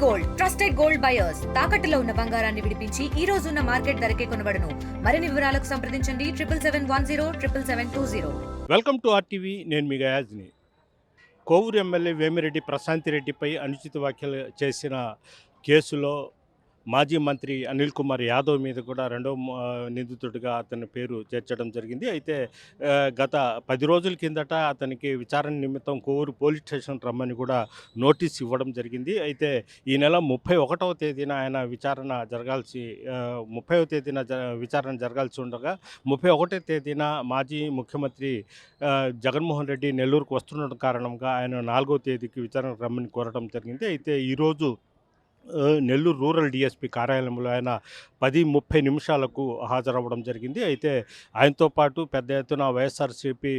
Gold trusted gold buyers తాకట్టులో ఉన్న బంగారాన్ని విడిపించి ఈ రోజు ఉన్న మార్కెట్ ధరకే కొనబడును. మరిన్ని వివరాలకు సంప్రదించండి 77107720. Welcome to RTV. నేను మీ గయాజ్ని. కోవూరు ఎమ్మెల్యే వేమిరెడ్డి ప్రశాంతి రెడ్డిపై అనుచిత వ్యాఖ్యలు చేసిన కేసులో మాజీ మంత్రి అనిల్ కుమార్ యాదవ్ మీద కూడా రెండో నిందితుడిగా అతని పేరు చేర్చడం జరిగింది. అయితే గత 10 రోజుల కిందట అతనికి విచారణ నిమిత్తం కోవూరు పోలీస్ స్టేషన్ రమ్మని కూడా నోటీస్ ఇవ్వడం జరిగింది. అయితే ఈ నెల 31వ తేదీన ఆయన విచారణ జరగాల్సి 30వ తేదీన విచారణ జరగాల్సి ఉండగా 31వ తేదీన మాజీ ముఖ్యమంత్రి జగన్మోహన్ రెడ్డి నెల్లూరుకు వస్తున్న కారణంగా ఆయన 4వ తేదీకి విచారణ రమ్మని కోరడం జరిగింది. అయితే ఈరోజు నెల్లూరు రూరల్ డిఎస్పీ కార్యాలయంలో ఆయన 10:30 హాజరవ్వడం జరిగింది. అయితే ఆయనతో పాటు పెద్ద ఎత్తున వైఎస్ఆర్సీపీ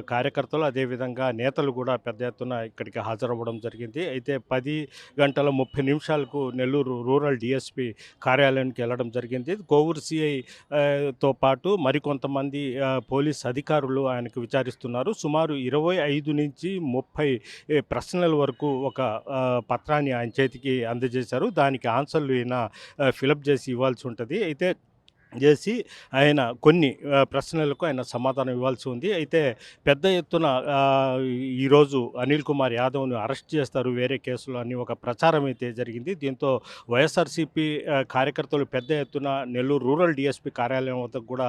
కార్యకర్తలు అదేవిధంగా నేతలు కూడా పెద్ద ఎత్తున ఇక్కడికి హాజరవ్వడం జరిగింది. అయితే 10:30 నెల్లూరు రూరల్ డిఎస్పీ కార్యాలయానికి వెళ్ళడం జరిగింది. కోవూరు సిఐతో పాటు మరికొంతమంది పోలీస్ అధికారులు ఆయనకు విచారిస్తున్నారు. సుమారు 25 నుంచి 30 ప్రశ్నల వరకు ఒక పత్రాన్ని ఆయన చేతికి అందజేశారు. దానికి ఆన్సర్లు ఈయన ఫిలప్ చేసి ఇవ్వాల్సి ఉంటుంది. అయితే చేసి ఆయన కొన్ని ప్రశ్నలకు ఆయన సమాధానం ఇవ్వాల్సి ఉంది. అయితే పెద్ద ఎత్తున ఈరోజు అనిల్ కుమార్ యాదవ్ను అరెస్ట్ చేస్తారు వేరే కేసులో అని ఒక ప్రచారం అయితే జరిగింది. దీంతో వైఎస్ఆర్సీపీ కార్యకర్తలు పెద్ద ఎత్తున నెల్లూరు రూరల్ డిఎస్పీ కార్యాలయం వద్దకు కూడా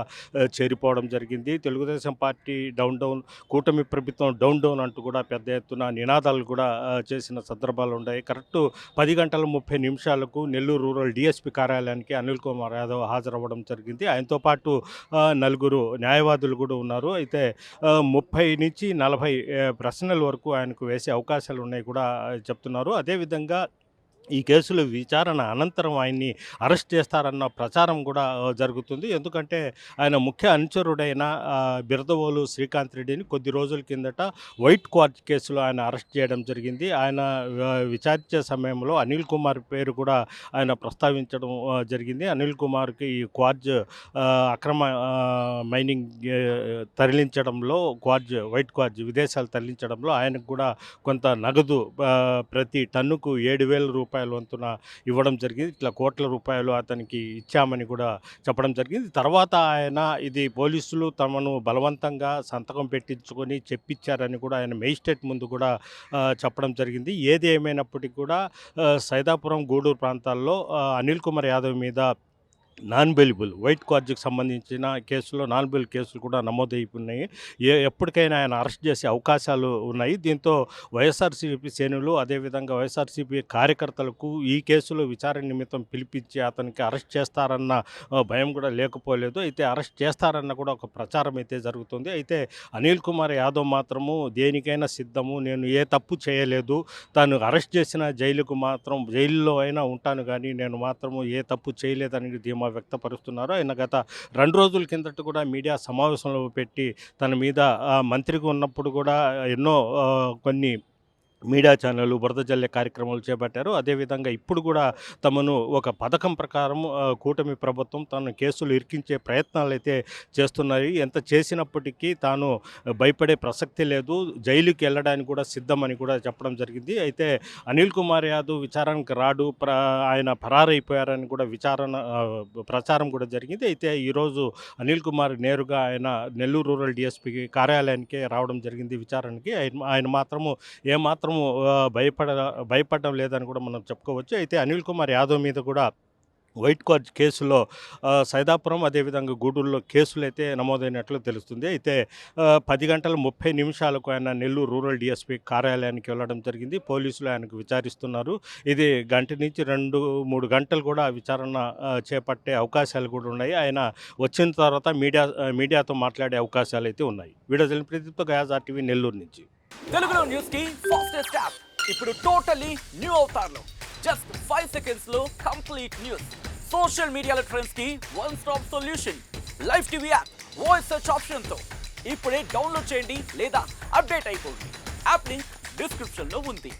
చేరిపోవడం జరిగింది. తెలుగుదేశం పార్టీ డౌన్ డౌన్, కూటమి ప్రభుత్వం డౌన్ డౌన్ అంటూ కూడా పెద్ద ఎత్తున నినాదాలు కూడా చేసిన సందర్భాలు ఉన్నాయి. కరెక్ట్ 10:30 నెల్లూరు రూరల్ డిఎస్పీ కార్యాలయానికి అనిల్ కుమార్ యాదవ్ హాజరవ్వడం జరిగింది. ఆయనతో పాటు 4 న్యాయవాదులు కూడా ఉన్నారు. అయితే 30 నుంచి 40 ప్రశ్నల వరకు ఆయనకు వేసే అవకాశాలు ఉన్నాయి కూడా చెప్తున్నారు. అదేవిధంగా ఈ కేసులో విచారణ అనంతరం ఆయన్ని అరెస్ట్ చేస్తారన్న ప్రచారం కూడా జరుగుతుంది. ఎందుకంటే ఆయన ముఖ్య అనుచరుడైన బిరదవోలు శ్రీకాంత్ రెడ్డిని కొద్ది రోజుల కిందట వైట్ క్వార్జ్ కేసులో ఆయన అరెస్ట్ చేయడం జరిగింది. ఆయన విచారించే సమయంలో అనిల్ కుమార్ పేరు కూడా ఆయన ప్రస్తావించడం జరిగింది. అనిల్ కుమార్కి ఈ క్వార్జ్ అక్రమ మైనింగ్ తరలించడంలో వైట్ క్వార్జ్ విదేశాలు తరలించడంలో ఆయనకు కూడా కొంత నగదు ప్రతి టన్నుకు 7,000 రూపాయలు వంతున ఇవ్వడం జరిగింది. ఇట్లా కోట్ల రూపాయలు అతనికి ఇచ్చామని కూడా చెప్పడం జరిగింది. తర్వాత ఆయన ఇది పోలీసులు తమను బలవంతంగా సంతకం పెట్టించుకొని చెప్పించారని కూడా ఆయన మేజిస్ట్రేట్ ముందు కూడా చెప్పడం జరిగింది. ఏది ఏమైనప్పటికీ కూడా సైదాపురం, గూడూరు ప్రాంతాల్లో అనిల్ కుమార్ యాదవ్ మీద నాన్ బెయిలబుల్ వైట్ క్వార్జ్కి సంబంధించిన కేసులో నాన్ బెయిల్ కేసులు కూడా నమోదైపోయినాయి. ఎప్పటికైనా ఆయన అరెస్ట్ చేసే అవకాశాలు ఉన్నాయి. దీంతో వైఎస్ఆర్సీపీ శ్రేణులు అదేవిధంగా వైఎస్ఆర్సీపీ కార్యకర్తలకు ఈ కేసులో విచారణ నిమిత్తం పిలిపించి అతనికి అరెస్ట్ చేస్తారన్న భయం కూడా లేకపోలేదు. అయితే అరెస్ట్ చేస్తారన్న కూడా ఒక ప్రచారం అయితే జరుగుతుంది. అయితే అనిల్ కుమార్ యాదవ్ మాత్రము దేనికైనా సిద్ధము, నేను ఏ తప్పు చేయలేదు, తాను అరెస్ట్ చేసిన జైలులో అయినా ఉంటాను కానీ నేను మాత్రము ఏ తప్పు చేయలేదని ధీమా వ్యక్తపరుస్తున్నారు. ఆయన గత 2 రోజుల కిందట కూడా మీడియా సమావేశంలో పెట్టి తన మీద మంత్రిగా ఉన్నప్పుడు కూడా ఎన్నో కొన్ని మీడియా ఛానళ్ళు బురద జల్లే కార్యక్రమాలు చేపట్టారు. అదేవిధంగా ఇప్పుడు కూడా తమను ఒక పథకం ప్రకారం కూటమి ప్రభుత్వం తన కేసులు ఇరికించే ప్రయత్నాలు అయితే చేస్తున్నాయి. ఎంత చేసినప్పటికీ తాను భయపడే ప్రసక్తి లేదు, జైలుకి వెళ్ళడానికి కూడా సిద్ధమని కూడా చెప్పడం జరిగింది. అయితే అనిల్ కుమార్ యాదవ్ విచారణకు రాడు, ఆయన పరారైపోయారని కూడా ప్రచారం కూడా జరిగింది. అయితే ఈరోజు అనిల్ కుమార్ నేరుగా ఆయన నెల్లూరు రూరల్ డిఎస్పీ కార్యాలయానికే రావడం జరిగింది విచారణకి. ఆయన మాత్రము ఏమాత్రం భయపడడం లేదని కూడా మనం చెప్పుకోవచ్చు. అయితే అనిల్ కుమార్ యాదవ్ మీద కూడా వైట్ క్వార్జ్ కేసులో సైదాపురం అదేవిధంగా గూడూరులో కేసులు అయితే నమోదైనట్లు తెలుస్తుంది. అయితే 10:30 ఆయన నెల్లూరు రూరల్ డిఎస్పీ కార్యాలయానికి వెళ్ళడం జరిగింది. పోలీసులు ఆయనకు విచారిస్తున్నారు. ఇది గంట నుంచి 2-3 గంటలు కూడా విచారణ చేపట్టే అవకాశాలు కూడా ఉన్నాయి. ఆయన వచ్చిన తర్వాత మీడియాతో మాట్లాడే అవకాశాలు అయితే ఉన్నాయి. వీడియో ప్రదీప్తో గయాజ్ ఆర్టీవీ నెల్లూరు నుంచి. తెలుగులో న్యూస్ కి ఫాస్టెస్ట్ యాప్ ఇప్పుడు టోటలీ న్యూ అవతార్లో జస్ట్ 5 seconds లో కంప్లీట్ న్యూస్, సోషల్ మీడియాలో ట్రెండ్స్ కి one stop solution, live TV app, voice search option తో ఇప్పుడే డౌన్లోడ్ చేయండి లేదా అప్డేట్ అయిపోండి. యాప్ లింక్ డిస్క్రిప్షన్ లో ఉంది.